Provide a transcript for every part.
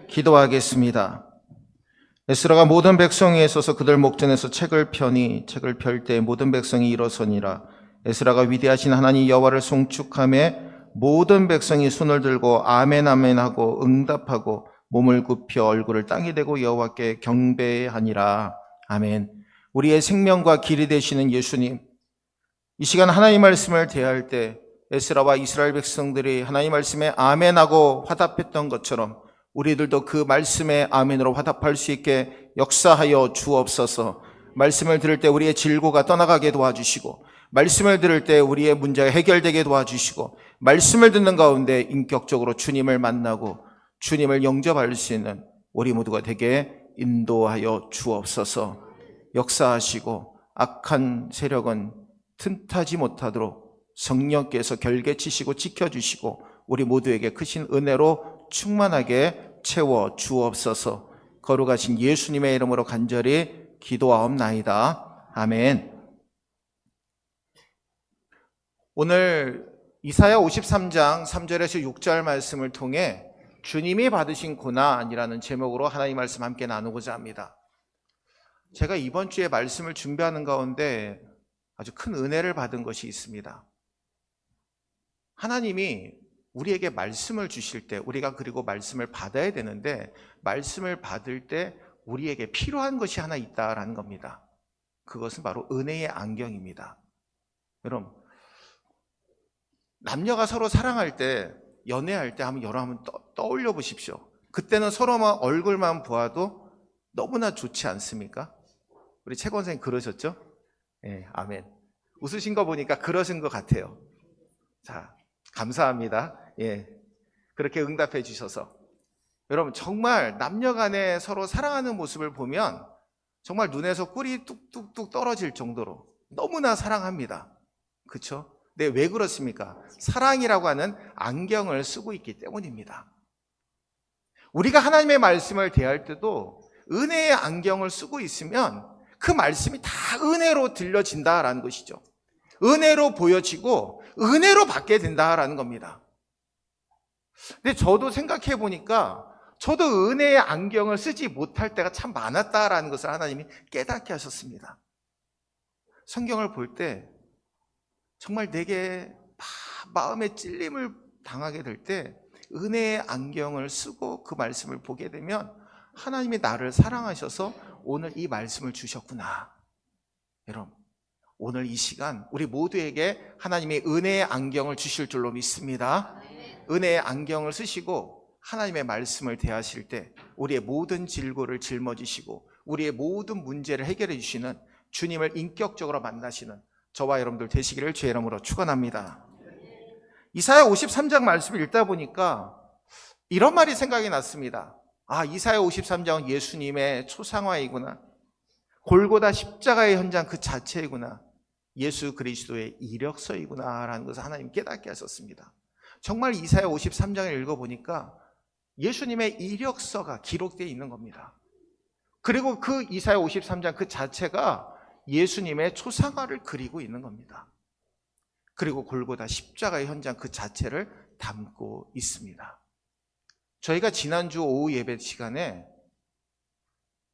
기도하겠습니다. 에스라가 모든 백성 위에 서서 그들 목전에서 책을 펴니 책을 펼 때 모든 백성이 일어서니라. 에스라가 위대하신 하나님 여호와를 송축하며 모든 백성이 손을 들고 아멘 아멘 하고 응답하고 몸을 굽혀 얼굴을 땅에 대고 여호와께 경배하니라. 아멘. 우리의 생명과 길이 되시는 예수님, 이 시간 하나님 말씀을 대할 때 에스라와 이스라엘 백성들이 하나님 말씀에 아멘하고 화답했던 것처럼 우리들도 그 말씀에 아멘으로 화답할 수 있게 역사하여 주옵소서. 말씀을 들을 때 우리의 질고가 떠나가게 도와주시고, 말씀을 들을 때 우리의 문제가 해결되게 도와주시고, 말씀을 듣는 가운데 인격적으로 주님을 만나고 주님을 영접할 수 있는 우리 모두가 되게 인도하여 주옵소서. 역사하시고 악한 세력은 틈타지 못하도록 성령께서 결계치시고 지켜주시고 우리 모두에게 크신 은혜로 충만하게 채워 주옵소서. 거룩하신 예수님의 이름으로 간절히 기도하옵나이다. 아멘. 오늘 이사야 53장 3절에서 6절 말씀을 통해 주님이 받으신 고난이라는 제목으로 하나님 말씀 함께 나누고자 합니다. 제가 이번 주에 말씀을 준비하는 가운데 아주 큰 은혜를 받은 것이 있습니다. 하나님이 우리에게 말씀을 주실 때 우리가 그리고 말씀을 받아야 되는데 말씀을 받을 때 우리에게 필요한 것이 하나 있다라는 겁니다. 그것은 바로 은혜의 안경입니다. 여러분, 남녀가 서로 사랑할 때, 연애할 때 여러분 떠올려 보십시오. 그때는 서로만 얼굴만 보아도 너무나 좋지 않습니까? 우리 최 권사님 그러셨죠? 네, 아멘. 웃으신 거 보니까 그러신 것 같아요. 자, 감사합니다. 예, 그렇게 응답해 주셔서. 여러분, 정말 남녀 간에 서로 사랑하는 모습을 보면 정말 눈에서 꿀이 뚝뚝뚝 떨어질 정도로 너무나 사랑합니다. 그렇죠? 네, 왜 그렇습니까? 사랑이라고 하는 안경을 쓰고 있기 때문입니다. 우리가 하나님의 말씀을 대할 때도 은혜의 안경을 쓰고 있으면 그 말씀이 다 은혜로 들려진다라는 것이죠. 은혜로 보여지고 은혜로 받게 된다라는 겁니다. 근데 저도 생각해 보니까 저도 은혜의 안경을 쓰지 못할 때가 참 많았다라는 것을 하나님이 깨닫게 하셨습니다. 성경을 볼 때 정말 내게 마음의 찔림을 당하게 될 때 은혜의 안경을 쓰고 그 말씀을 보게 되면 하나님이 나를 사랑하셔서 오늘 이 말씀을 주셨구나. 여러분, 오늘 이 시간 우리 모두에게 하나님이 은혜의 안경을 주실 줄로 믿습니다. 은혜의 안경을 쓰시고 하나님의 말씀을 대하실 때 우리의 모든 질고를 짊어지시고 우리의 모든 문제를 해결해 주시는 주님을 인격적으로 만나시는 저와 여러분들 되시기를 주의 이름으로 축원합니다. 이사야 53장 말씀을 읽다 보니까 이런 말이 생각이 났습니다. 이사야 53장은 예수님의 초상화이구나. 골고다 십자가의 현장 그 자체이구나. 예수 그리스도의 이력서이구나 라는 것을 하나님 깨닫게 하셨습니다. 정말 이사야 53장을 읽어보니까 예수님의 이력서가 기록되어 있는 겁니다. 그리고 그 이사야 53장 그 자체가 예수님의 초상화를 그리고 있는 겁니다. 그리고 골고다 십자가의 현장 그 자체를 담고 있습니다. 저희가 지난주 오후 예배 시간에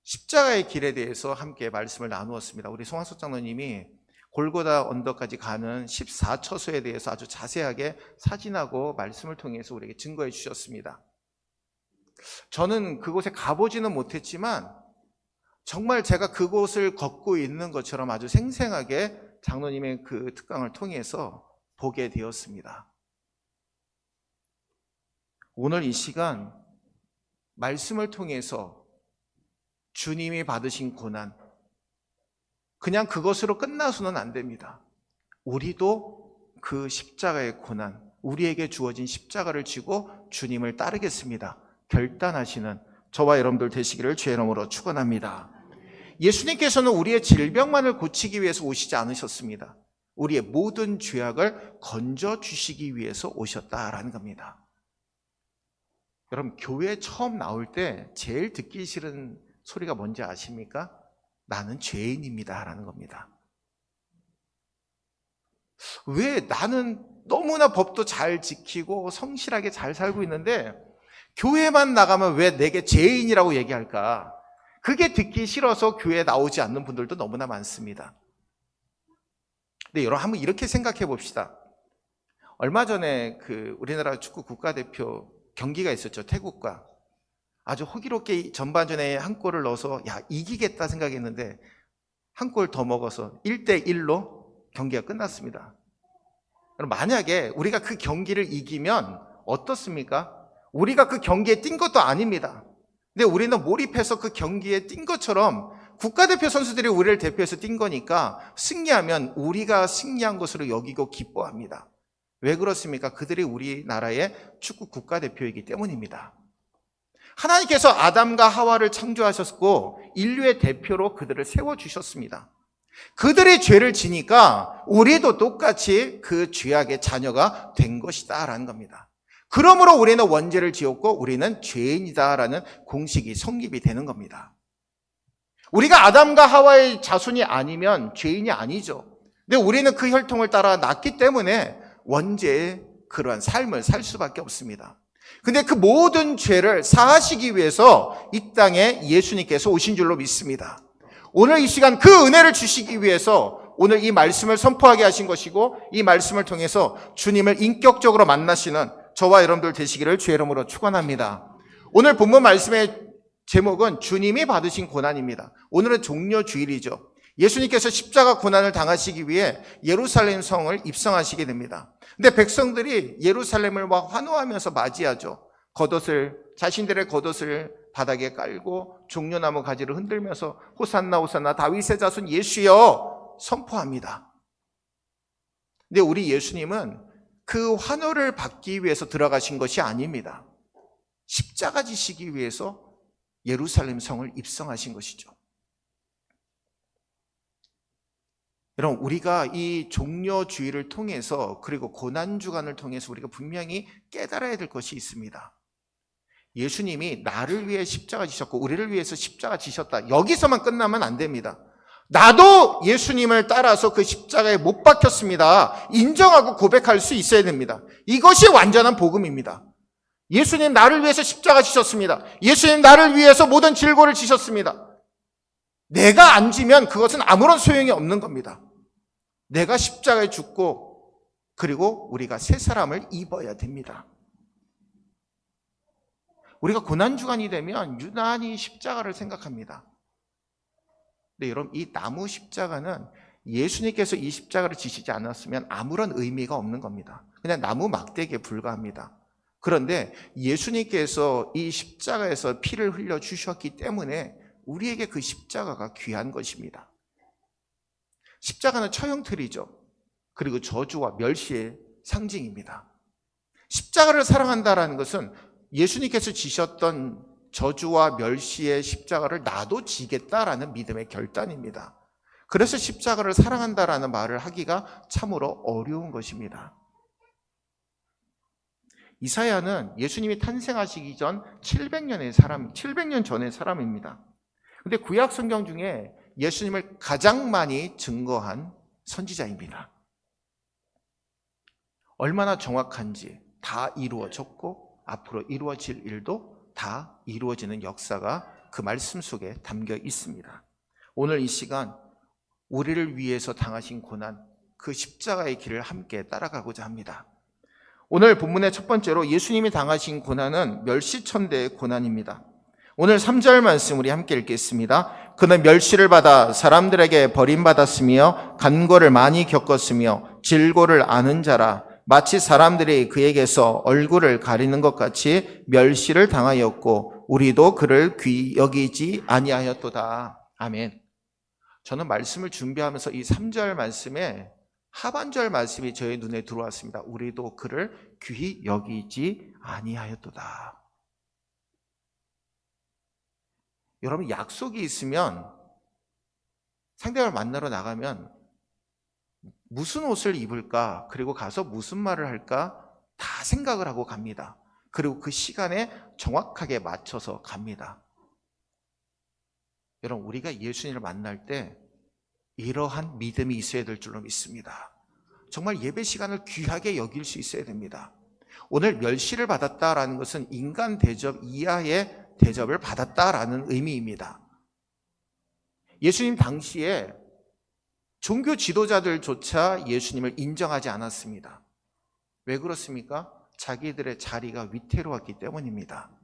십자가의 길에 대해서 함께 말씀을 나누었습니다. 우리 송한석 장로님이 골고다 언덕까지 가는 14처소에 대해서 아주 자세하게 사진하고 말씀을 통해서 우리에게 증거해 주셨습니다. 저는 그곳에 가보지는 못했지만 정말 제가 그곳을 걷고 있는 것처럼 아주 생생하게 장로님의 그 특강을 통해서 보게 되었습니다. 오늘 이 시간 말씀을 통해서 주님이 받으신 고난, 그냥 그것으로 끝나서는 안 됩니다. 우리도 그 십자가의 고난, 우리에게 주어진 십자가를 지고 주님을 따르겠습니다. 결단하시는 저와 여러분들 되시기를 주의 이름으로 축원합니다. 예수님께서는 우리의 질병만을 고치기 위해서 오시지 않으셨습니다. 우리의 모든 죄악을 건져주시기 위해서 오셨다라는 겁니다. 여러분, 교회 처음 나올 때 제일 듣기 싫은 소리가 뭔지 아십니까? 나는 죄인입니다 라는 겁니다. 왜 나는 너무나 법도 잘 지키고 성실하게 잘 살고 있는데 교회만 나가면 왜 내게 죄인이라고 얘기할까? 그게 듣기 싫어서 교회에 나오지 않는 분들도 너무나 많습니다. 근데 여러분 한번 이렇게 생각해 봅시다. 얼마 전에 우리나라 축구 국가대표 경기가 있었죠. 태국과. 아주 호기롭게 전반전에 한 골을 넣어서 이기겠다 생각했는데 한 골 더 먹어서 1대1로 경기가 끝났습니다. 만약에 우리가 그 경기를 이기면 어떻습니까? 우리가 그 경기에 뛴 것도 아닙니다. 근데 우리는 몰입해서 그 경기에 뛴 것처럼 국가대표 선수들이 우리를 대표해서 뛴 거니까 승리하면 우리가 승리한 것으로 여기고 기뻐합니다. 왜 그렇습니까? 그들이 우리나라의 축구 국가대표이기 때문입니다. 하나님께서 아담과 하와를 창조하셨고 인류의 대표로 그들을 세워주셨습니다. 그들이 죄를 지니까 우리도 똑같이 그 죄악의 자녀가 된 것이다 라는 겁니다. 그러므로 우리는 원죄를 지었고 우리는 죄인이다라는 공식이 성립이 되는 겁니다. 우리가 아담과 하와의 자손이 아니면 죄인이 아니죠. 근데 우리는 그 혈통을 따라 났기 때문에 원죄의 그러한 삶을 살 수밖에 없습니다. 근데 그 모든 죄를 사하시기 위해서 이 땅에 예수님께서 오신 줄로 믿습니다. 오늘 이 시간 그 은혜를 주시기 위해서 오늘 이 말씀을 선포하게 하신 것이고 이 말씀을 통해서 주님을 인격적으로 만나시는 저와 여러분들 되시기를 주의 이름으로 축원합니다. 오늘 본문 말씀의 제목은 주님이 받으신 고난입니다. 오늘은 종려주일이죠. 예수님께서 십자가 고난을 당하시기 위해 예루살렘 성을 입성하시게 됩니다. 근데 백성들이 예루살렘을 막 환호하면서 맞이하죠. 자신들의 겉옷을 바닥에 깔고 종려나무 가지를 흔들면서 호산나 호산나 다윗의 자손 예수여 선포합니다. 근데 우리 예수님은 그 환호를 받기 위해서 들어가신 것이 아닙니다. 십자가 지시기 위해서 예루살렘 성을 입성하신 것이죠. 여러분, 우리가 이 종려주의를 통해서 그리고 고난주간을 통해서 우리가 분명히 깨달아야 될 것이 있습니다. 예수님이 나를 위해 십자가 지셨고 우리를 위해서 십자가 지셨다. 여기서만 끝나면 안 됩니다. 나도 예수님을 따라서 그 십자가에 못 박혔습니다. 인정하고 고백할 수 있어야 됩니다. 이것이 완전한 복음입니다. 예수님 나를 위해서 십자가 지셨습니다. 예수님 나를 위해서 모든 질고를 지셨습니다. 내가 안 지면 그것은 아무런 소용이 없는 겁니다. 내가 십자가에 죽고 그리고 우리가 새 사람을 입어야 됩니다. 우리가 고난주간이 되면 유난히 십자가를 생각합니다. 근데 여러분, 이 나무 십자가는 예수님께서 이 십자가를 지시지 않았으면 아무런 의미가 없는 겁니다. 그냥 나무 막대기에 불과합니다. 그런데 예수님께서 이 십자가에서 피를 흘려 주셨기 때문에 우리에게 그 십자가가 귀한 것입니다. 십자가는 처형틀이죠. 그리고 저주와 멸시의 상징입니다. 십자가를 사랑한다라는 것은 예수님께서 지셨던 저주와 멸시의 십자가를 나도 지겠다라는 믿음의 결단입니다. 그래서 십자가를 사랑한다라는 말을 하기가 참으로 어려운 것입니다. 이사야는 예수님이 탄생하시기 전 700년 전의 사람입니다. 근데 구약 성경 중에 예수님을 가장 많이 증거한 선지자입니다. 얼마나 정확한지 다 이루어졌고 앞으로 이루어질 일도 다 이루어지는 역사가 그 말씀 속에 담겨 있습니다. 오늘 이 시간 우리를 위해서 당하신 고난, 그 십자가의 길을 함께 따라가고자 합니다. 오늘 본문의 첫 번째로 예수님이 당하신 고난은 멸시천대의 고난입니다. 오늘 3절 말씀 우리 함께 읽겠습니다. 그는 멸시를 받아 사람들에게 버림받았으며 간고를 많이 겪었으며 질고를 아는 자라. 마치 사람들이 그에게서 얼굴을 가리는 것 같이 멸시를 당하였고 우리도 그를 귀히 여기지 아니하였도다. 아멘. 저는 말씀을 준비하면서 이 3절 말씀에 하반절 말씀이 저의 눈에 들어왔습니다. 우리도 그를 귀히 여기지 아니하였도다. 여러분, 약속이 있으면 상대방을 만나러 나가면 무슨 옷을 입을까, 그리고 가서 무슨 말을 할까 다 생각을 하고 갑니다. 그리고 그 시간에 정확하게 맞춰서 갑니다. 여러분, 우리가 예수님을 만날 때 이러한 믿음이 있어야 될 줄로 믿습니다. 정말 예배 시간을 귀하게 여길 수 있어야 됩니다. 오늘 멸시를 받았다라는 것은 인간 대접 이하의 대접을 받았다라는 의미입니다. 예수님 당시에 종교 지도자들조차 예수님을 인정하지 않았습니다. 왜 그렇습니까? 자기들의 자리가 위태로웠기 때문입니다.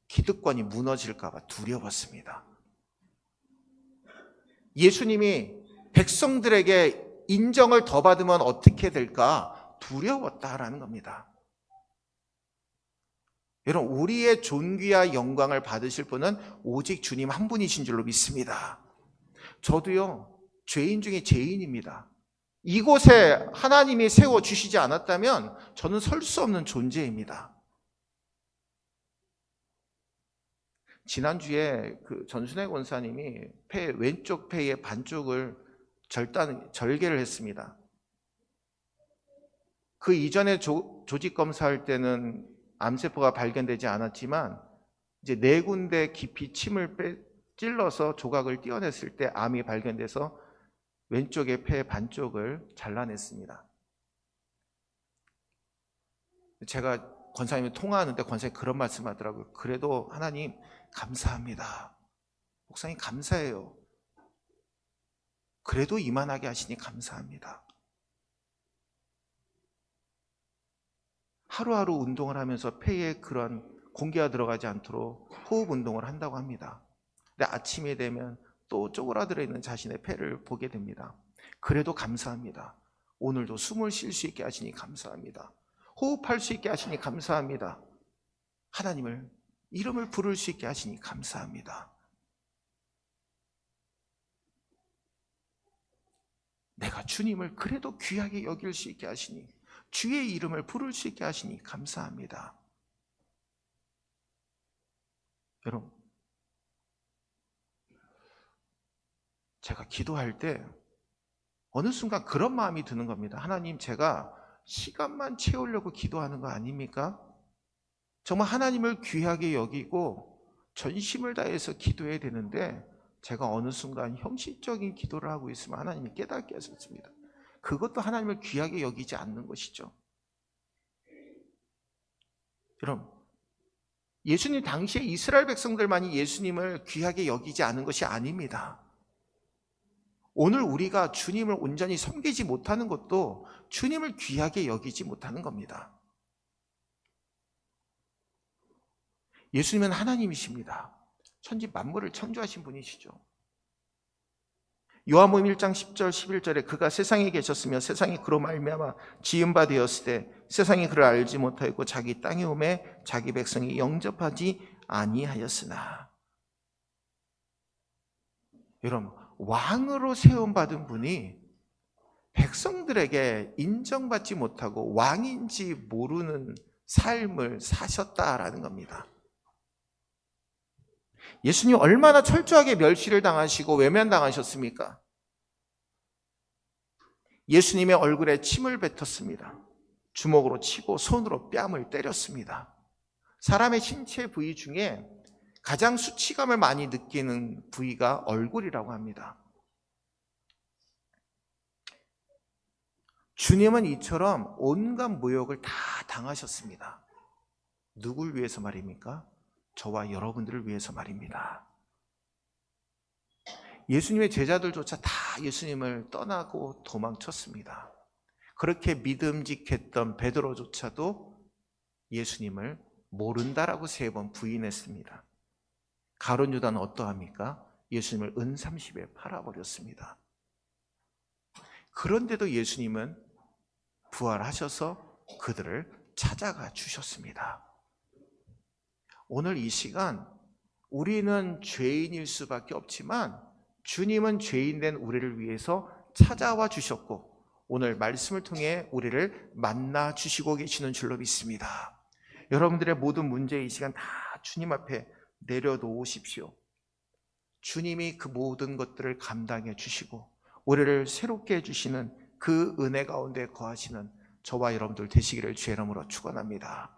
기득권이 무너질까 봐 두려웠습니다. 예수님이 백성들에게 인정을 더 받으면 어떻게 될까 두려웠다라는 겁니다. 여러분, 우리의 존귀와 영광을 받으실 분은 오직 주님 한 분이신 줄로 믿습니다. 저도요, 죄인 중에 죄인입니다. 이곳에 하나님이 세워주시지 않았다면 저는 설 수 없는 존재입니다. 지난주에 전순애 권사님이 왼쪽 폐의 반쪽을 절개를 했습니다. 그 이전에 조직 검사할 때는 암세포가 발견되지 않았지만 이제 4군데 깊이 침을 찔러서 조각을 떼어냈을 때 암이 발견돼서 왼쪽의 폐 반쪽을 잘라냈습니다. 제가 권사님이 통화하는데 권사님이 그런 말씀 하더라고요. 그래도 하나님 감사합니다. 목사님 감사해요. 그래도 이만하게 하시니 감사합니다. 하루하루 운동을 하면서 폐에 그런 공기가 들어가지 않도록 호흡 운동을 한다고 합니다. 근데 아침이 되면 또 쪼그라들어 있는 자신의 폐를 보게 됩니다. 그래도 감사합니다. 오늘도 숨을 쉴 수 있게 하시니 감사합니다. 호흡할 수 있게 하시니 감사합니다. 하나님을 이름을 부를 수 있게 하시니 감사합니다. 내가 주님을 그래도 귀하게 여길 수 있게 하시니, 주의 이름을 부를 수 있게 하시니 감사합니다. 여러분, 제가 기도할 때 어느 순간 그런 마음이 드는 겁니다. 하나님, 제가 시간만 채우려고 기도하는 거 아닙니까? 정말 하나님을 귀하게 여기고 전심을 다해서 기도해야 되는데 제가 어느 순간 형식적인 기도를 하고 있으면 하나님이 깨닫게 하셨습니다. 그것도 하나님을 귀하게 여기지 않는 것이죠. 여러분, 예수님 당시에 이스라엘 백성들만이 예수님을 귀하게 여기지 않은 것이 아닙니다. 오늘 우리가 주님을 온전히 섬기지 못하는 것도 주님을 귀하게 여기지 못하는 겁니다. 예수님은 하나님이십니다. 천지 만물을 창조하신 분이시죠. 요한복음 1장 10절 11절에 그가 세상에 계셨으며 세상이 그로 말미암아 지은 바 되었을 때 세상이 그를 알지 못하였고 자기 땅에 오매 자기 백성이 영접하지 아니하였으나. 여러분, 왕으로 세움받은 분이 백성들에게 인정받지 못하고 왕인지 모르는 삶을 사셨다라는 겁니다. 예수님 얼마나 철저하게 멸시를 당하시고 외면당하셨습니까? 예수님의 얼굴에 침을 뱉었습니다. 주먹으로 치고 손으로 뺨을 때렸습니다. 사람의 신체 부위 중에 가장 수치감을 많이 느끼는 부위가 얼굴이라고 합니다. 주님은 이처럼 온갖 모욕을 다 당하셨습니다. 누굴 위해서 말입니까? 저와 여러분들을 위해서 말입니다. 예수님의 제자들조차 다 예수님을 떠나고 도망쳤습니다. 그렇게 믿음직했던 베드로조차도 예수님을 모른다라고 3번 부인했습니다. 가룟 유다는 어떠합니까? 예수님을 은 30에 팔아버렸습니다. 그런데도 예수님은 부활하셔서 그들을 찾아가 주셨습니다. 오늘 이 시간 우리는 죄인일 수밖에 없지만 주님은 죄인된 우리를 위해서 찾아와 주셨고 오늘 말씀을 통해 우리를 만나 주시고 계시는 줄로 믿습니다. 여러분들의 모든 문제 이 시간 다 주님 앞에 내려놓으십시오. 주님이 그 모든 것들을 감당해 주시고 우리를 새롭게 해주시는 그 은혜 가운데 거하시는 저와 여러분들 되시기를 주의 이름으로 축원합니다.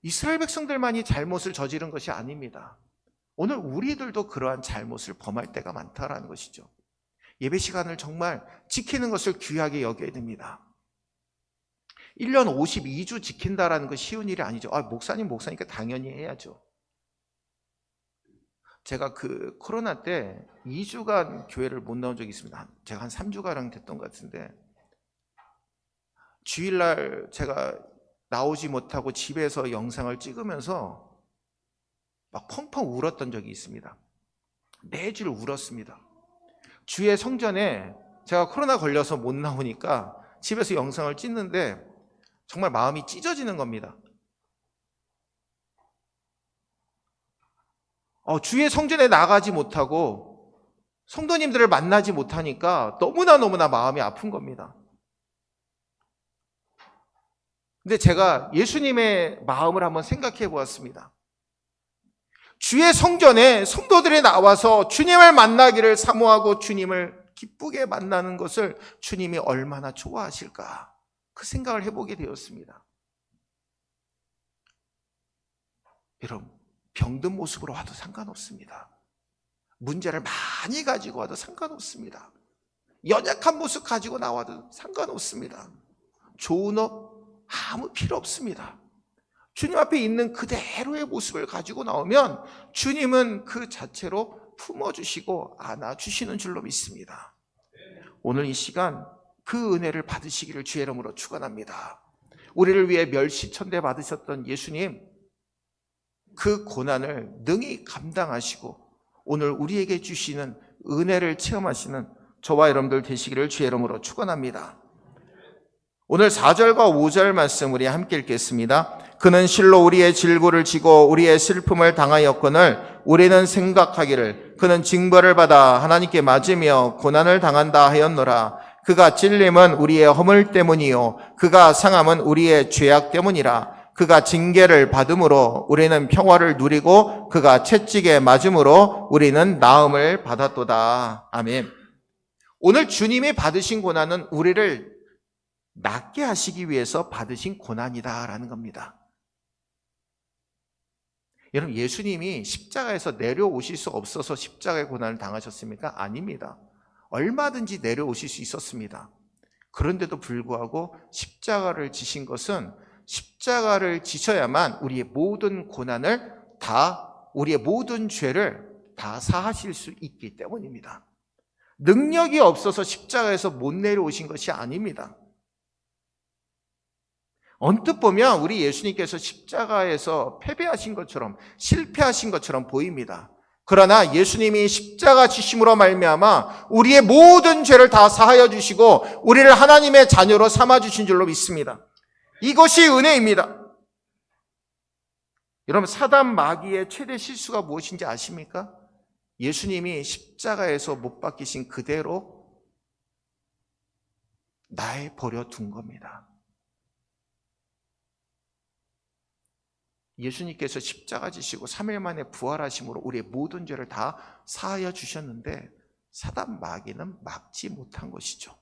이스라엘 백성들만이 잘못을 저지른 것이 아닙니다. 오늘 우리들도 그러한 잘못을 범할 때가 많다라는 것이죠. 예배 시간을 정말 지키는 것을 귀하게 여겨야 됩니다. 1년 52주 지킨다라는 건 쉬운 일이 아니죠. 목사니까 당연히 해야죠. 제가 그 코로나 때 2주간 교회를 못 나온 적이 있습니다. 제가 한 3주가량 됐던 것 같은데, 주일날 제가 나오지 못하고 집에서 영상을 찍으면서 막 펑펑 울었던 적이 있습니다. 매주 울었습니다. 주의 성전에 제가 코로나 걸려서 못 나오니까 집에서 영상을 찍는데 정말 마음이 찢어지는 겁니다. 주의 성전에 나가지 못하고 성도님들을 만나지 못하니까 너무나 마음이 아픈 겁니다. 근데 제가 예수님의 마음을 한번 생각해 보았습니다. 주의 성전에 성도들이 나와서 주님을 만나기를 사모하고 주님을 기쁘게 만나는 것을 주님이 얼마나 좋아하실까, 그 생각을 해보게 되었습니다. 여러분, 병든 모습으로 와도 상관없습니다. 문제를 많이 가지고 와도 상관없습니다. 연약한 모습 가지고 나와도 상관없습니다. 좋은 옷 아무 필요 없습니다. 주님 앞에 있는 그대로의 모습을 가지고 나오면 주님은 그 자체로 품어주시고 안아주시는 줄로 믿습니다. 오늘 이 시간 그 은혜를 받으시기를 주의 이름으로 축원합니다. 우리를 위해 멸시천대 받으셨던 예수님, 그 고난을 능히 감당하시고 오늘 우리에게 주시는 은혜를 체험하시는 저와 여러분들 되시기를 주의 이름으로 축원합니다. 오늘 4절과 5절 말씀 우리 함께 읽겠습니다. 그는 실로 우리의 질고를 지고 우리의 슬픔을 당하였거늘 우리는 생각하기를 그는 징벌을 받아 하나님께 맞으며 고난을 당한다 하였노라. 그가 찔림은 우리의 허물 때문이요 그가 상함은 우리의 죄악 때문이라. 그가 징계를 받음으로 우리는 평화를 누리고 그가 채찍에 맞음으로 우리는 나음을 받았도다. 아멘. 오늘 주님이 받으신 고난은 우리를 낫게 하시기 위해서 받으신 고난이다라는 겁니다. 여러분, 예수님이 십자가에서 내려오실 수 없어서 십자가의 고난을 당하셨습니까? 아닙니다. 얼마든지 내려오실 수 있었습니다. 그런데도 불구하고 십자가를 지신 것은 십자가를 지셔야만 우리의 모든 고난을 우리의 모든 죄를 다 사하실 수 있기 때문입니다. 능력이 없어서 십자가에서 못 내려오신 것이 아닙니다. 언뜻 보면 우리 예수님께서 십자가에서 패배하신 것처럼, 실패하신 것처럼 보입니다. 그러나 예수님이 십자가 지심으로 말미암아 우리의 모든 죄를 다 사하여 주시고 우리를 하나님의 자녀로 삼아 주신 줄로 믿습니다. 이것이 은혜입니다. 여러분, 사단 마귀의 최대 실수가 무엇인지 아십니까? 예수님이 십자가에서 못 박히신 그대로 나에 버려둔 겁니다. 예수님께서 십자가 지시고 3일 만에 부활하심으로 우리의 모든 죄를 다 사하여 주셨는데 사단 마귀는 막지 못한 것이죠.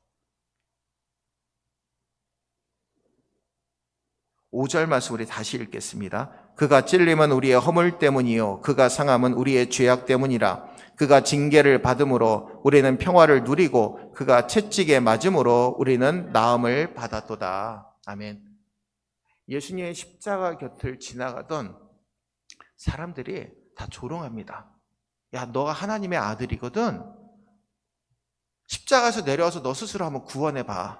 5절 말씀 우리 다시 읽겠습니다. 그가 찔림은 우리의 허물 때문이요 그가 상함은 우리의 죄악 때문이라. 그가 징계를 받음으로 우리는 평화를 누리고 그가 채찍에 맞음으로 우리는 나음을 받았도다. 아멘. 예수님의 십자가 곁을 지나가던 사람들이 다 조롱합니다. 야, 너가 하나님의 아들이거든. 십자가에서 내려와서 너 스스로 한번 구원해봐.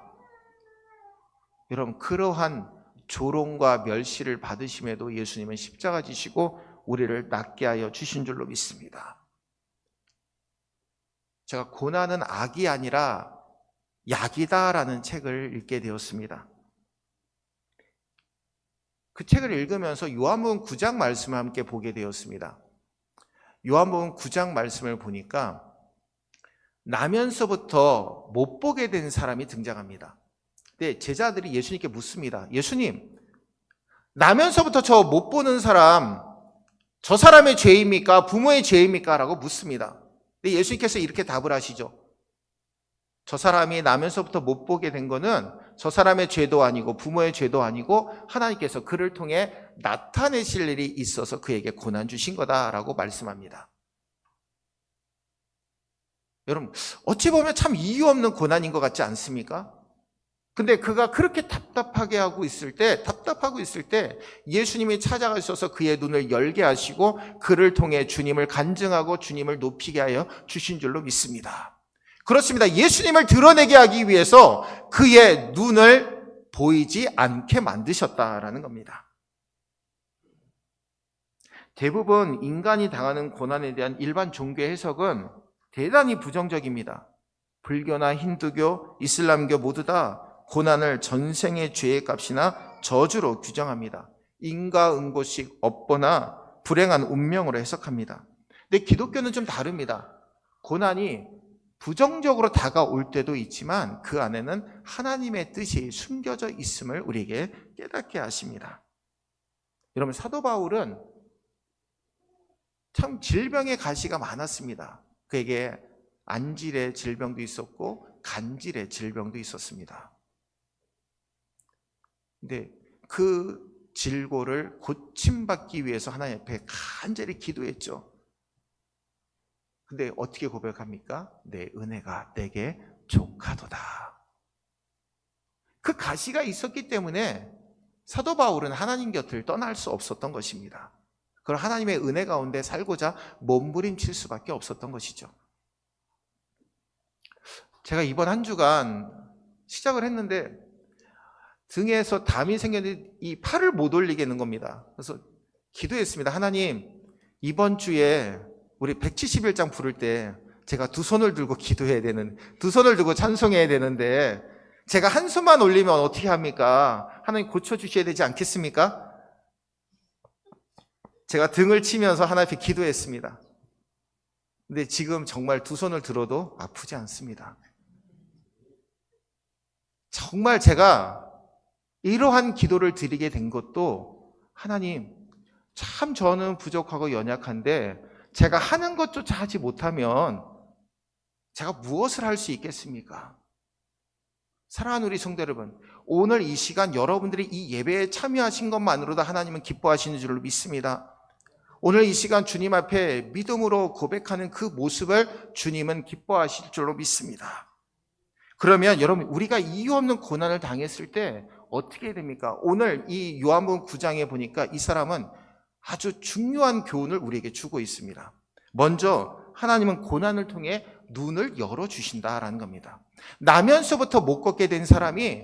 여러분, 그러한 조롱과 멸시를 받으심에도 예수님은 십자가 지시고 우리를 낫게 하여 주신 줄로 믿습니다. 제가 고난은 악이 아니라 약이다라는 책을 읽게 되었습니다. 그 책을 읽으면서 요한복음 9장 말씀을 함께 보게 되었습니다. 요한복음 9장 말씀을 보니까 나면서부터 못 보게 된 사람이 등장합니다. 근데 제자들이 예수님께 묻습니다. 예수님, 나면서부터 저 못 보는 사람, 저 사람의 죄입니까? 부모의 죄입니까? 라고 묻습니다. 근데 예수님께서 이렇게 답을 하시죠. 저 사람이 나면서부터 못 보게 된 거는 저 사람의 죄도 아니고 부모의 죄도 아니고 하나님께서 그를 통해 나타내실 일이 있어서 그에게 고난 주신 거다라고 말씀합니다. 여러분, 어찌 보면 참 이유 없는 고난인 것 같지 않습니까? 근데 그가 그렇게 답답하고 있을 때 예수님이 찾아가셔서 그의 눈을 열게 하시고 그를 통해 주님을 간증하고 주님을 높이게 하여 주신 줄로 믿습니다. 그렇습니다. 예수님을 드러내게 하기 위해서 그의 눈을 보이지 않게 만드셨다라는 겁니다. 대부분 인간이 당하는 고난에 대한 일반 종교의 해석은 대단히 부정적입니다. 불교나 힌두교, 이슬람교 모두 다 고난을 전생의 죄의 값이나 저주로 규정합니다. 인과응보식 업보나 불행한 운명으로 해석합니다. 근데 기독교는 좀 다릅니다. 고난이 부정적으로 다가올 때도 있지만 그 안에는 하나님의 뜻이 숨겨져 있음을 우리에게 깨닫게 하십니다. 여러분, 사도 바울은 참 질병의 가시가 많았습니다. 그에게 안질의 질병도 있었고 간질의 질병도 있었습니다. 근데 그 질고를 고침받기 위해서 하나님 앞에 간절히 기도했죠. 근데 어떻게 고백합니까? 내 은혜가 내게 족하도다. 그 가시가 있었기 때문에 사도 바울은 하나님 곁을 떠날 수 없었던 것입니다. 그걸 하나님의 은혜 가운데 살고자 몸부림칠 수밖에 없었던 것이죠. 제가 이번 한 주간 시작을 했는데 등에서 담이 생겼는데 이 팔을 못 올리겠는 겁니다. 그래서 기도했습니다. 하나님, 이번 주에 우리 171장 부를 때 제가 두 손을 들고 두 손을 들고 찬송해야 되는데 제가 한 손만 올리면 어떻게 합니까? 하나님 고쳐주셔야 되지 않겠습니까? 제가 등을 치면서 하나님 앞에 기도했습니다. 근데 지금 정말 두 손을 들어도 아프지 않습니다. 정말 제가 이러한 기도를 드리게 된 것도 하나님, 참 저는 부족하고 연약한데 제가 하는 것조차 하지 못하면 제가 무엇을 할 수 있겠습니까? 사랑하는 우리 성도 여러분, 오늘 이 시간 여러분들이 이 예배에 참여하신 것만으로도 하나님은 기뻐하시는 줄로 믿습니다. 오늘 이 시간 주님 앞에 믿음으로 고백하는 그 모습을 주님은 기뻐하실 줄로 믿습니다. 그러면 여러분, 우리가 이유 없는 고난을 당했을 때 어떻게 됩니까? 오늘 이 요한복음 9장에 보니까 이 사람은 아주 중요한 교훈을 우리에게 주고 있습니다. 먼저 하나님은 고난을 통해 눈을 열어주신다라는 겁니다. 나면서부터 못 걷게 된 사람이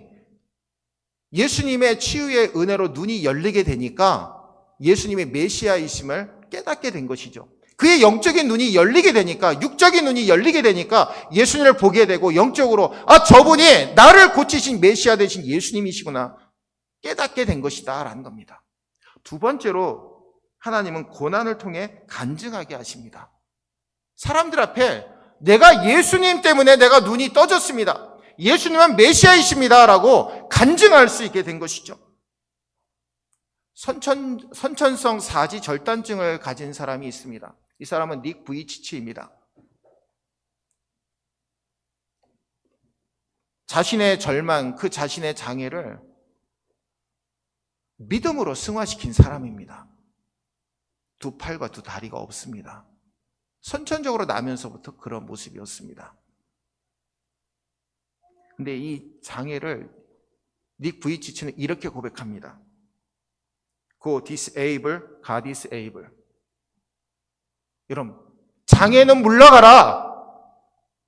예수님의 치유의 은혜로 눈이 열리게 되니까 예수님의 메시아이심을 깨닫게 된 것이죠. 그의 영적인 눈이 열리게 되니까, 육적인 눈이 열리게 되니까 예수님을 보게 되고 영적으로 저분이 나를 고치신 메시아 되신 예수님이시구나 깨닫게 된 것이다 라는 겁니다. 두 번째로 하나님은 고난을 통해 간증하게 하십니다. 사람들 앞에 내가 예수님 때문에 내가 눈이 떠졌습니다, 예수님은 메시아이십니다 라고 간증할 수 있게 된 것이죠. 선천성 사지 절단증을 가진 사람이 있습니다. 이 사람은 닉 부이치치입니다. 자신의 절망, 그 자신의 장애를 믿음으로 승화시킨 사람입니다. 두 팔과 두 다리가 없습니다. 선천적으로 나면서부터 그런 모습이었습니다. 근데 이 장애를 닉 부이치치는 이렇게 고백합니다. Go disable, God is able. 여러분, 장애는 물러가라.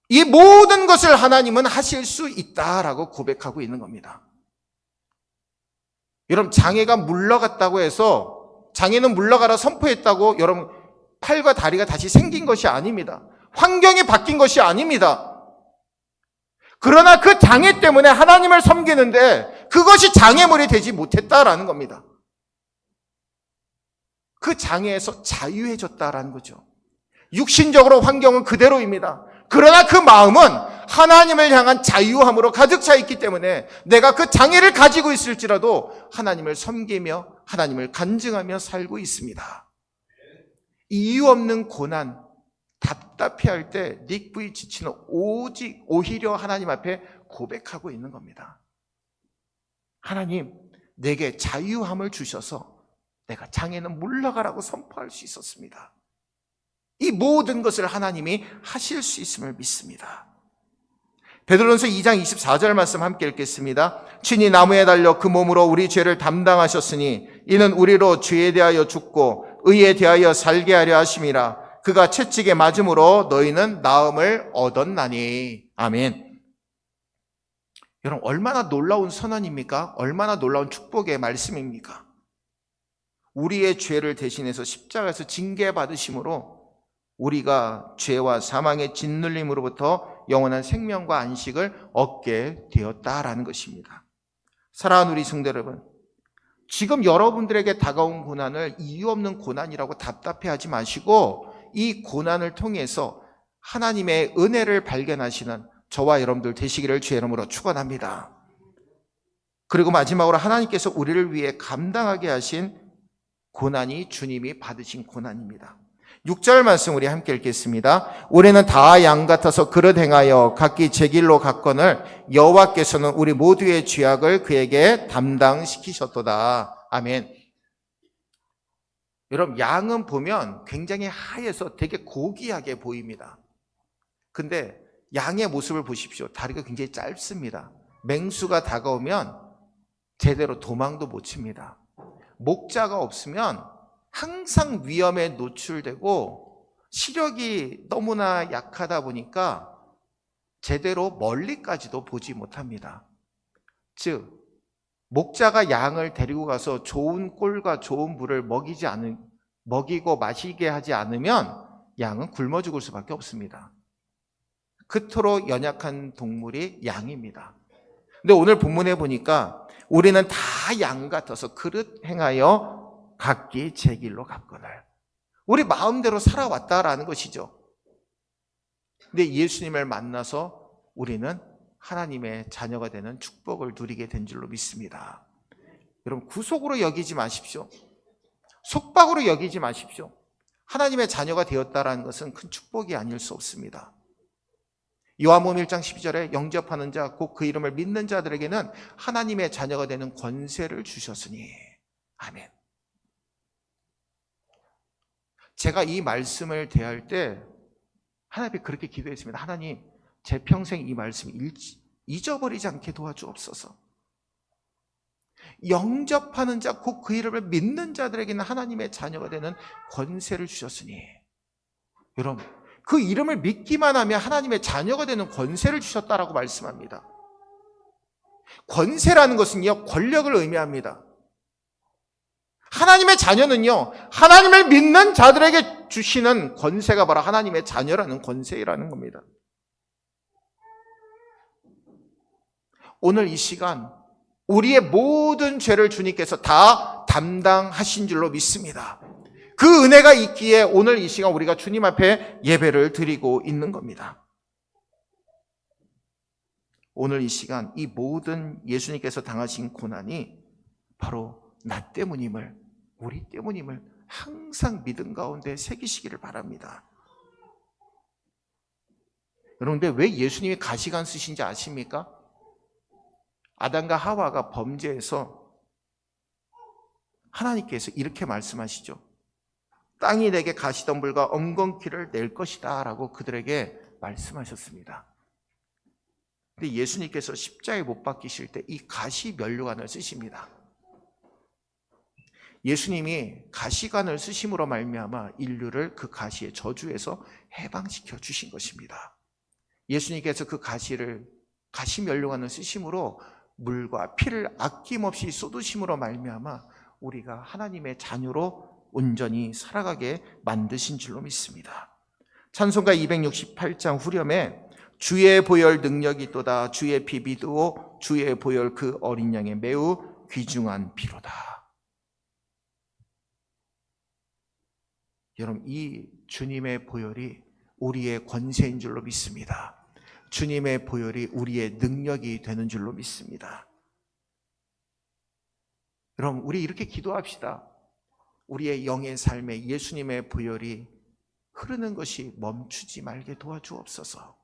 이 모든 것을 하나님은 하실 수 있다라고 고백하고 있는 겁니다. 여러분, 장애가 물러갔다고 해서, 장애는 물러가라 선포했다고 여러분 팔과 다리가 다시 생긴 것이 아닙니다. 환경이 바뀐 것이 아닙니다. 그러나 그 장애 때문에 하나님을 섬기는데 그것이 장애물이 되지 못했다라는 겁니다. 그 장애에서 자유해졌다라는 거죠. 육신적으로 환경은 그대로입니다. 그러나 그 마음은 하나님을 향한 자유함으로 가득 차 있기 때문에 내가 그 장애를 가지고 있을지라도 하나님을 섬기며 하나님을 간증하며 살고 있습니다. 이유 없는 고난, 답답해할 때 닉 부이치치는 오히려 하나님 앞에 고백하고 있는 겁니다. 하나님, 내게 자유함을 주셔서 내가 장애는 물러가라고 선포할 수 있었습니다. 이 모든 것을 하나님이 하실 수 있음을 믿습니다. 베드로전서 2장 24절 말씀 함께 읽겠습니다. 친히 나무에 달려 그 몸으로 우리 죄를 담당하셨으니 이는 우리로 죄에 대하여 죽고 의에 대하여 살게 하려 하심이라. 그가 채찍에 맞음으로 너희는 나음을 얻었나니. 아멘. 여러분, 얼마나 놀라운 선언입니까? 얼마나 놀라운 축복의 말씀입니까? 우리의 죄를 대신해서 십자가에서 징계받으심으로 우리가 죄와 사망의 짓눌림으로부터 영원한 생명과 안식을 얻게 되었다라는 것입니다. 사랑하는 우리 성도 여러분, 지금 여러분들에게 다가온 고난을 이유 없는 고난이라고 답답해하지 마시고 이 고난을 통해서 하나님의 은혜를 발견하시는 저와 여러분들 되시기를 주의 이름으로 축원합니다. 그리고 마지막으로 하나님께서 우리를 위해 감당하게 하신 고난이 주님이 받으신 고난입니다. 6절 말씀 우리 함께 읽겠습니다. 우리는 다 양 같아서 그릇 행하여 각기 제 길로 갔거늘 여호와께서는 우리 모두의 죄악을 그에게 담당시키셨도다. 아멘. 여러분, 양은 보면 굉장히 하얘서 되게 고귀하게 보입니다. 근데 양의 모습을 보십시오. 다리가 굉장히 짧습니다. 맹수가 다가오면 제대로 도망도 못 칩니다. 목자가 없으면 항상 위험에 노출되고 시력이 너무나 약하다 보니까 제대로 멀리까지도 보지 못합니다. 즉, 목자가 양을 데리고 가서 좋은 꼴과 좋은 물을 먹이고 마시게 하지 않으면 양은 굶어 죽을 수밖에 없습니다. 그토록 연약한 동물이 양입니다. 근데 오늘 본문에 보니까 우리는 다 양 같아서 그릇 행하여 각기 제 길로 갔거늘. 우리 마음대로 살아왔다라는 것이죠. 근데 예수님을 만나서 우리는 하나님의 자녀가 되는 축복을 누리게 된 줄로 믿습니다. 여러분, 구속으로 여기지 마십시오. 속박으로 여기지 마십시오. 하나님의 자녀가 되었다라는 것은 큰 축복이 아닐 수 없습니다. 요한복음 1장 12절에 영접하는 자 곧 그 이름을 믿는 자들에게는 하나님의 자녀가 되는 권세를 주셨으니. 아멘. 제가 이 말씀을 대할 때 하나님께 그렇게 기도했습니다. 하나님, 제 평생 이 말씀 잊어버리지 않게 도와주옵소서. 영접하는 자 곧 그 이름을 믿는 자들에게는 하나님의 자녀가 되는 권세를 주셨으니. 여러분, 그 이름을 믿기만 하면 하나님의 자녀가 되는 권세를 주셨다라고 말씀합니다. 권세라는 것은요, 권력을 의미합니다. 하나님의 자녀는요, 하나님을 믿는 자들에게 주시는 권세가 바로 하나님의 자녀라는 권세라는 겁니다. 오늘 이 시간 우리의 모든 죄를 주님께서 다 담당하신 줄로 믿습니다. 그 은혜가 있기에 오늘 이 시간 우리가 주님 앞에 예배를 드리고 있는 겁니다. 오늘 이 시간 이 모든 예수님께서 당하신 고난이 바로 나 때문임을, 우리 때문임을 항상 믿음 가운데 새기시기를 바랍니다. 여러분, 근데 왜 예수님이 가시관 쓰신지 아십니까? 아담과 하와가 범죄해서 하나님께서 이렇게 말씀하시죠. 땅이 내게 가시덤불과 엉겅퀴를 낼 것이다 라고 그들에게 말씀하셨습니다. 근데 예수님께서 십자가에 못 박히실 때 이 가시 면류관을 쓰십니다. 예수님이 가시관을 쓰심으로 말미암아 인류를 그 가시의 저주에서 해방시켜 주신 것입니다. 예수님께서 그 가시 면류관을 쓰심으로 물과 피를 아낌없이 쏟으심으로 말미암아 우리가 하나님의 자녀로 온전히 살아가게 만드신 줄로 믿습니다. 찬송가 268장 후렴에 주의 보혈 능력이 있도다, 주의 피 믿으오, 주의 보혈 그 어린 양의 매우 귀중한 피로다. 여러분, 이 주님의 보혈이 우리의 권세인 줄로 믿습니다. 주님의 보혈이 우리의 능력이 되는 줄로 믿습니다. 여러분, 우리 이렇게 기도합시다. 우리의 영의 삶에 예수님의 보혈이 흐르는 것이 멈추지 말게 도와주옵소서.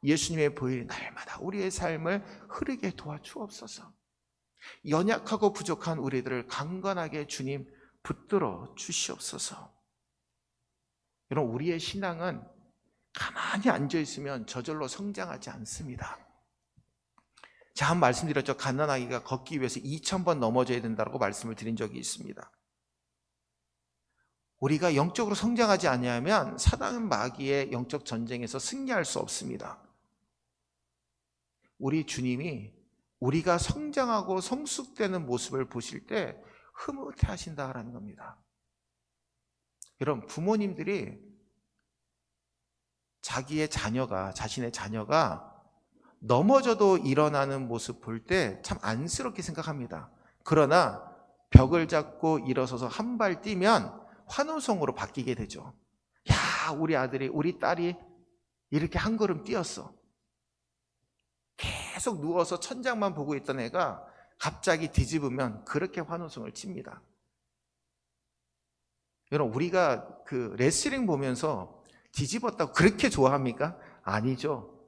예수님의 보혈이 날마다 우리의 삶을 흐르게 도와주옵소서. 연약하고 부족한 우리들을 강건하게 주님 붙들어 주시옵소서. 여러분, 우리의 신앙은 가만히 앉아있으면 저절로 성장하지 않습니다. 제가 한 말씀드렸죠. 갓난아기가 걷기 위해서 2000번 넘어져야 된다고 말씀을 드린 적이 있습니다. 우리가 영적으로 성장하지 아니하면 사단 마귀의 영적 전쟁에서 승리할 수 없습니다. 우리 주님이 우리가 성장하고 성숙되는 모습을 보실 때 흐뭇해 하신다라는 겁니다. 여러분, 부모님들이 자신의 자녀가 넘어져도 일어나는 모습 볼 때 참 안쓰럽게 생각합니다. 그러나 벽을 잡고 일어서서 한 발 뛰면 환호성으로 바뀌게 되죠. 야, 우리 아들이, 우리 딸이 이렇게 한 걸음 뛰었어. 계속 누워서 천장만 보고 있던 애가 갑자기 뒤집으면 그렇게 환호성을 칩니다. 여러분, 우리가 그 레슬링 보면서 뒤집었다고 그렇게 좋아합니까? 아니죠.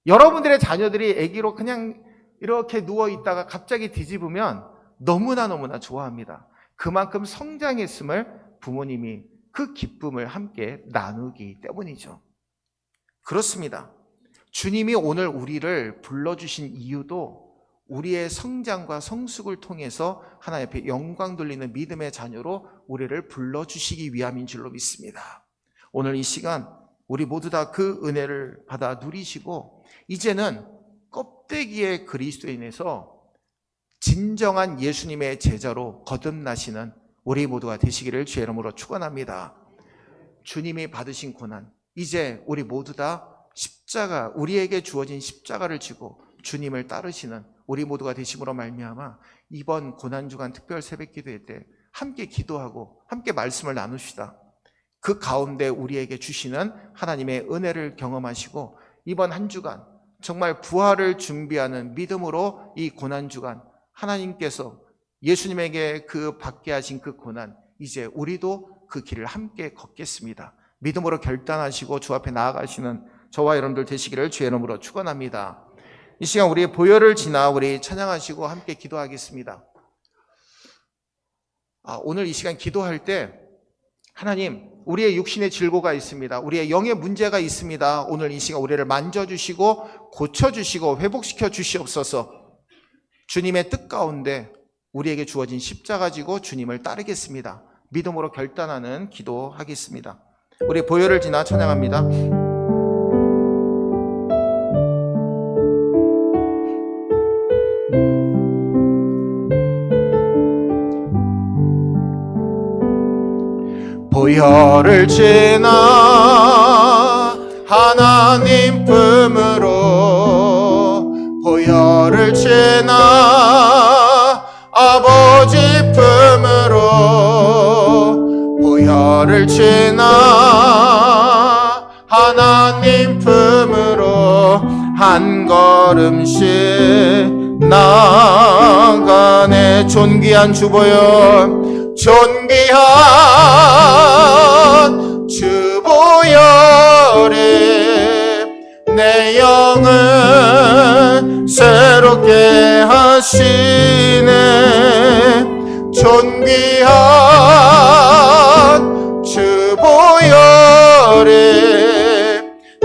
여러분들의 자녀들이 아기로 그냥 이렇게 누워있다가 갑자기 뒤집으면 너무나 좋아합니다. 그만큼 성장했음을 부모님이 그 기쁨을 함께 나누기 때문이죠. 그렇습니다. 주님이 오늘 우리를 불러주신 이유도 우리의 성장과 성숙을 통해서 하나님 앞에 영광 돌리는 믿음의 자녀로 우리를 불러주시기 위함인 줄로 믿습니다. 오늘 이 시간 우리 모두 다 그 은혜를 받아 누리시고 이제는 껍데기의 그리스도인에서 진정한 예수님의 제자로 거듭나시는 우리 모두가 되시기를 주의 이름으로 축원합니다. 주님이 받으신 고난, 이제 우리 모두 다 십자가, 우리에게 주어진 십자가를 지고 주님을 따르시는 우리 모두가 되심으로 말미암아 이번 고난주간 특별 새벽기도회 때 함께 기도하고 함께 말씀을 나눕시다. 그 가운데 우리에게 주시는 하나님의 은혜를 경험하시고 이번 한 주간 정말 부활을 준비하는 믿음으로 이 고난주간 하나님께서 예수님에게 그 받게 하신 그 고난, 이제 우리도 그 길을 함께 걷겠습니다. 믿음으로 결단하시고 주 앞에 나아가시는 저와 여러분들 되시기를 주의 이름으로 축원합니다. 이 시간 우리 보혈을 지나 우리 찬양하시고 함께 기도하겠습니다. 오늘 이 시간 기도할 때 하나님, 우리의 육신의 질고가 있습니다. 우리의 영의 문제가 있습니다. 오늘 이 시간 우리를 만져주시고 고쳐주시고 회복시켜 주시옵소서. 주님의 뜻 가운데 우리에게 주어진 십자가 지고 주님을 따르겠습니다. 믿음으로 결단하는 기도하겠습니다. 우리 보혈을 지나 찬양합니다. 보혈을 지나 하나님 품으로, 보혈을 지나 아버지 품으로, 보혈을 지나 하나님 품으로 한 걸음씩 나아가네. 존귀한 주보혈, 존귀한 주보혈이 내 영을 새롭게 하시네. 존귀한 주보혈이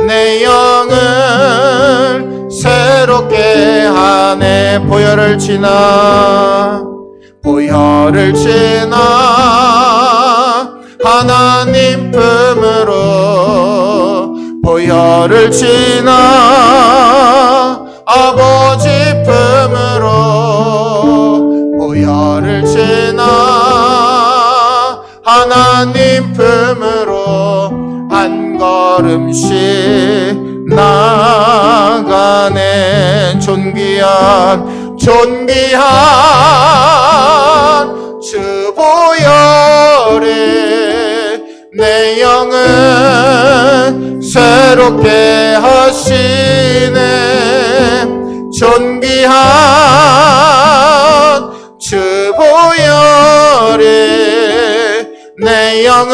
내 영을 새롭게 하네. 보혈을 지나, 보혈을 지나 하나님 품으로, 보혈을 지나 아버지 품으로, 보혈을 지나 하나님 품으로 한 걸음씩 나아가네. 존귀한 주보혈이 내 영을 새롭게 하시네. 존귀한 주보혈이 내 영을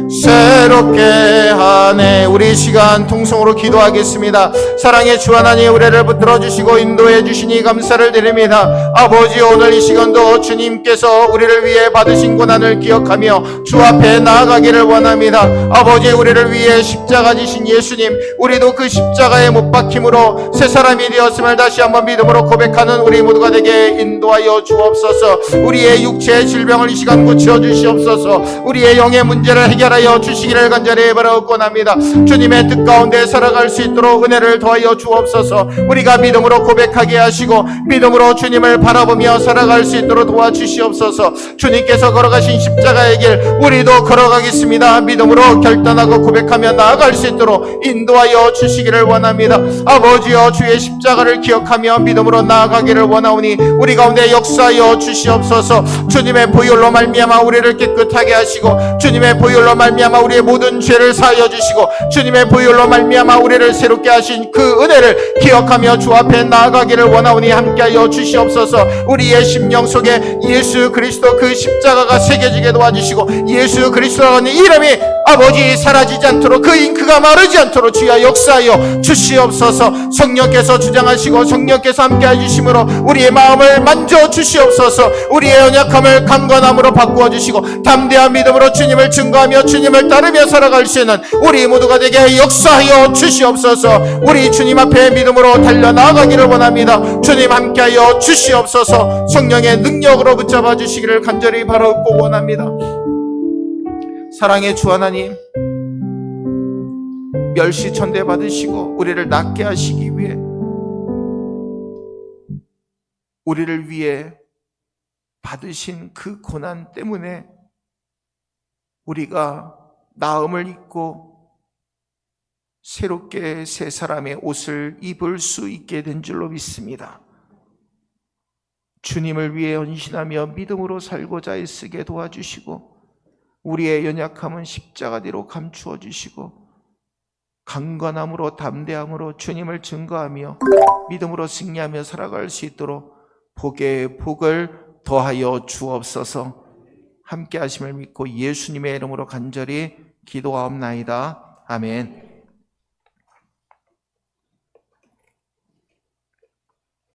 새롭게 새롭게 하네. 우리 시간 통성으로 기도하겠습니다. 사랑의 주 하나님, 우리를 붙들어 주시고 인도해 주시니 감사를 드립니다. 아버지, 오늘 이 시간도 주님께서 우리를 위해 받으신 고난을 기억하며 주 앞에 나아가기를 원합니다. 아버지, 우리를 위해 십자가 지신 예수님, 우리도 그 십자가에 못 박힘으로 새 사람이 되었음을 다시 한번 믿음으로 고백하는 우리 모두가 되게 인도하여 주옵소서. 우리의 육체의 질병을 이 시간 고쳐 주시옵소서. 우리의 영의 문제를 해결하여 주시기를 간절히 바라옵고납니다. 주님의 뜻 가운데 살아갈 수 있도록 은혜를 더하여 주옵소서. 우리가 믿음으로 고백하게 하시고 믿음으로 주님을 바라보며 살아갈 수 있도록 도와주시옵소서. 주님께서 걸어가신 십자가의 길 우리도 걸어가겠습니다. 믿음으로 결단하고 고백하며 나아갈 수 있도록 인도하여 주시기를 원합니다. 아버지여, 주의 십자가를 기억하며 믿음으로 나아가기를 원하오니 우리 가운데 역사하여 주시옵소서. 주님의 보혈로 말미암아 우리를 깨끗하게 하시고 주님의 보혈로 말미암아 우리의 모든 죄를 사하여 주시고 주님의 보혈로 말미암아 우리를 새롭게 하신 그 은혜를 기억하며 주 앞에 나아가기를 원하오니 함께하여 주시옵소서. 우리의 심령 속에 예수 그리스도 그 십자가가 새겨지게 도와주시고 예수 그리스도라는 이름이 아버지 사라지지 않도록 그 잉크가 마르지 않도록 주여 역사하여 주시옵소서. 성령께서 주장하시고 성령께서 함께해 주심으로 우리의 마음을 만져 주시옵소서. 우리의 연약함을 강건함으로 바꾸어 주시고 담대한 믿음으로 주님을 증거하며 주님을 따르며 살아갈 수 있는 우리 모두가 되게 역사하여 주시옵소서. 우리 주님 앞에 믿음으로 달려나가기를 원합니다. 주님 함께하여 주시옵소서. 성령의 능력으로 붙잡아 주시기를 간절히 바라옵고 원합니다. 사랑의 주 하나님, 멸시천대 받으시고 우리를 낫게 하시기 위해 우리를 위해 받으신 그 고난 때문에 우리가 나음을 입고 새롭게 새 사람의 옷을 입을 수 있게 된 줄로 믿습니다. 주님을 위해 헌신하며 믿음으로 살고자 애쓰게 도와주시고 우리의 연약함은 십자가 뒤로 감추어 주시고 강건함으로 담대함으로 주님을 증거하며 믿음으로 승리하며 살아갈 수 있도록 복의 복을 더하여 주옵소서. 함께 하심을 믿고 예수님의 이름으로 간절히 기도하옵나이다. 아멘.